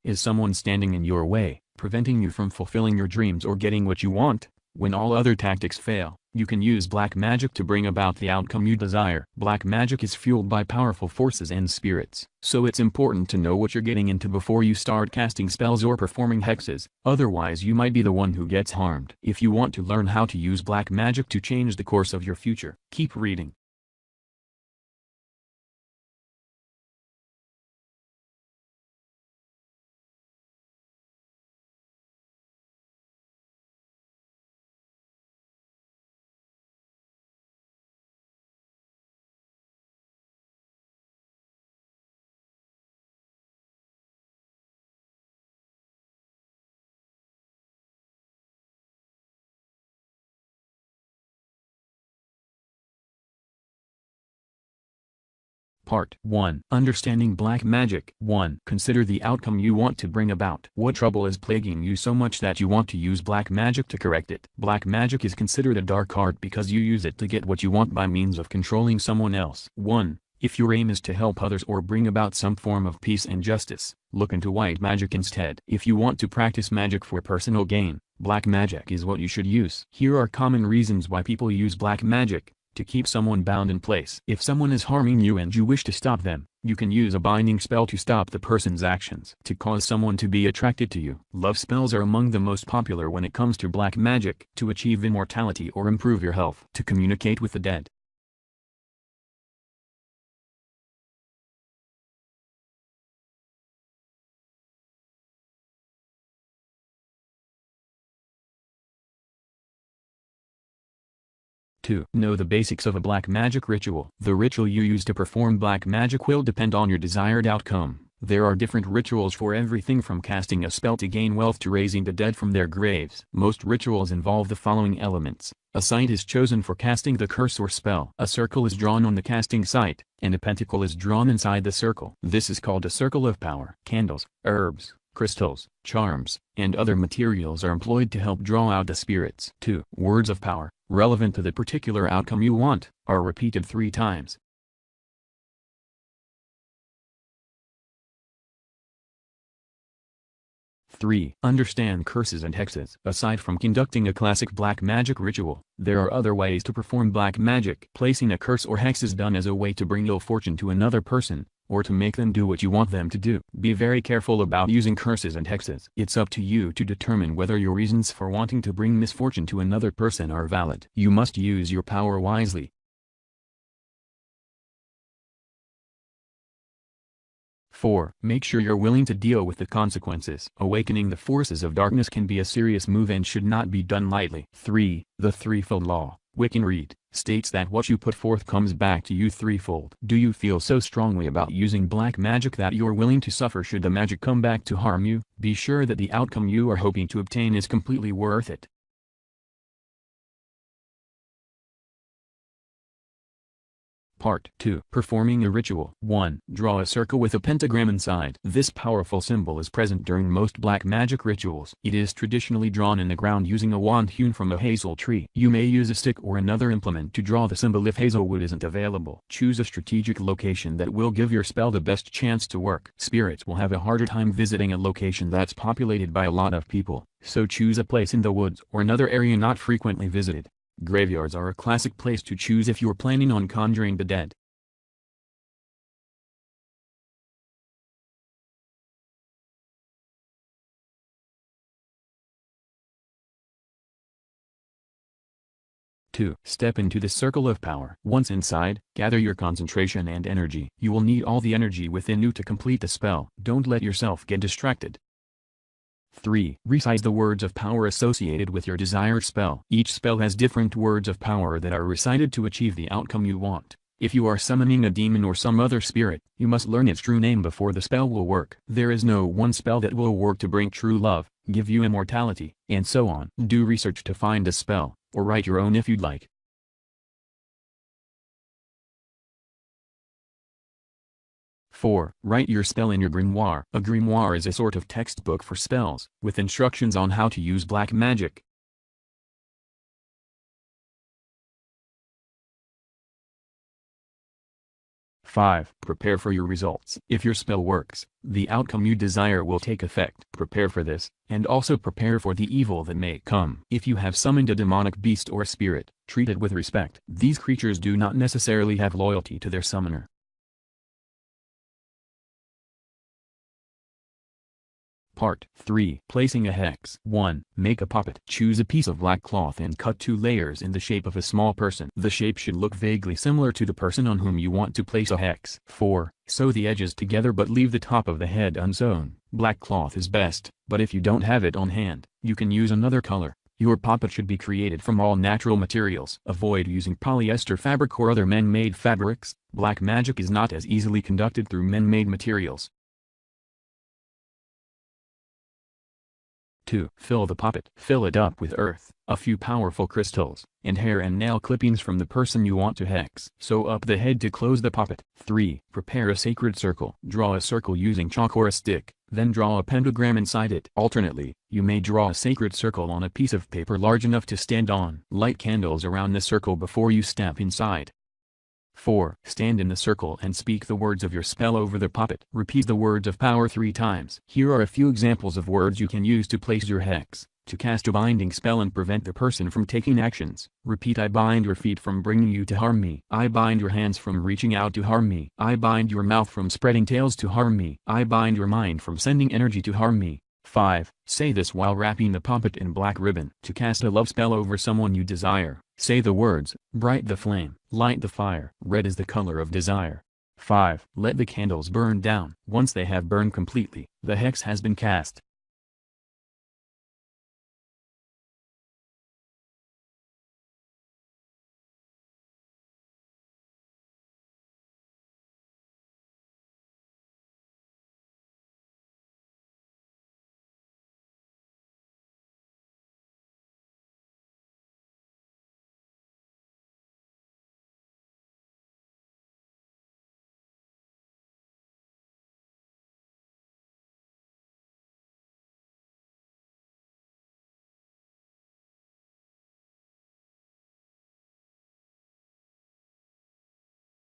Is someone standing in your way, preventing you from fulfilling your dreams or getting what you want? When all other tactics fail, you can use black magic to bring about the outcome you desire. Black magic is fueled by powerful forces and spirits, so it's important to know what you're getting into before you start casting spells or performing hexes, otherwise you might be the one who gets harmed. If you want to learn how to use black magic to change the course of your future, keep reading. Part 1. Understanding Black Magic. 1. Consider the outcome you want to bring about. What trouble is plaguing you so much that you want to use black magic to correct it? Black magic is considered a dark art because you use it to get what you want by means of controlling someone else. 1. If your aim is to help others or bring about some form of peace and justice, look into white magic instead. If you want to practice magic for personal gain, black magic is what you should use. Here are common reasons why people use black magic. To keep someone bound in place. If someone is harming you and you wish to stop them, you can use a binding spell to stop the person's actions. To cause someone to be attracted to you. Love spells are among the most popular when it comes to black magic. To achieve immortality or improve your health. To communicate with the dead. To know the basics of a black magic ritual. The ritual you use to perform black magic will depend on your desired outcome. There are different rituals for everything from casting a spell to gain wealth to raising the dead from their graves. Most rituals involve the following elements. A site is chosen for casting the curse or spell. A circle is drawn on the casting site, and a pentacle is drawn inside the circle. This is called a circle of power. Candles, herbs, crystals, charms, and other materials are employed to help draw out the spirits. 2. Words of power, relevant to the particular outcome you want, are repeated 3 times. Three. Understand curses and hexes. Aside from conducting a classic black magic ritual, there are other ways to perform black magic. Placing a curse or hex is done as a way to bring ill fortune to another person, or to make them do what you want them to do. Be very careful about using curses and hexes. It's up to you to determine whether your reasons for wanting to bring misfortune to another person are valid. You must use your power wisely. 4. Make sure you're willing to deal with the consequences. Awakening the forces of darkness can be a serious move and should not be done lightly. 3. The Threefold Law, Wiccan Read, states that what you put forth comes back to you threefold. Do you feel so strongly about using black magic that you're willing to suffer should the magic come back to harm you? Be sure that the outcome you are hoping to obtain is completely worth it. Part 2. Performing a ritual. 1. Draw a circle with a pentagram inside. This powerful symbol is present during most black magic rituals. It is traditionally drawn in the ground using a wand hewn from a hazel tree. You may use a stick or another implement to draw the symbol if hazelwood isn't available. Choose a strategic location that will give your spell the best chance to work. Spirits will have a harder time visiting a location that's populated by a lot of people, so choose a place in the woods or another area not frequently visited. Graveyards are a classic place to choose if you're planning on conjuring the dead. Step into the circle of power. Once inside, gather your concentration and energy. You will need all the energy within you to complete the spell. Don't let yourself get distracted. 3. Recite the words of power associated with your desired spell. Each spell has different words of power that are recited to achieve the outcome you want. If you are summoning a demon or some other spirit, you must learn its true name before the spell will work. There is no one spell that will work to bring true love, give you immortality, and so on. Do research to find a spell, or write your own if you'd like. 4. Write your spell in your grimoire. A grimoire is a sort of textbook for spells, with instructions on how to use black magic. 5. Prepare for your results. If your spell works, the outcome you desire will take effect. Prepare for this, and also prepare for the evil that may come. If you have summoned a demonic beast or spirit, treat it with respect. These creatures do not necessarily have loyalty to their summoner. Part 3. Placing a hex. 1. Make a puppet. Choose a piece of black cloth and cut 2 layers in the shape of a small person. The shape should look vaguely similar to the person on whom you want to place a hex. 4. Sew the edges together but leave the top of the head unsewn. Black cloth is best, but if you don't have it on hand, you can use another color. Your puppet should be created from all natural materials. Avoid using polyester fabric or other man-made fabrics. Black magic is not as easily conducted through man-made materials. 2. Fill the puppet. Fill it up with earth, a few powerful crystals, and hair and nail clippings from the person you want to hex. Sew up the head to close the puppet. 3. Prepare a sacred circle. Draw a circle using chalk or a stick, then draw a pentagram inside it. Alternately, you may draw a sacred circle on a piece of paper large enough to stand on. Light candles around the circle before you step inside. 4. Stand in the circle and speak the words of your spell over the puppet. Repeat the words of power 3 times. Here are a few examples of words you can use to place your hex. To cast a binding spell and prevent the person from taking actions, repeat: I bind your feet from bringing you to harm me. I bind your hands from reaching out to harm me. I bind your mouth from spreading tales to harm me. I bind your mind from sending energy to harm me. 5. Say this while wrapping the puppet in black ribbon. To cast a love spell over someone you desire, say the words: bright the flame, light the fire. Red is the color of desire. 5. Let the candles burn down. Once they have burned completely, the hex has been cast.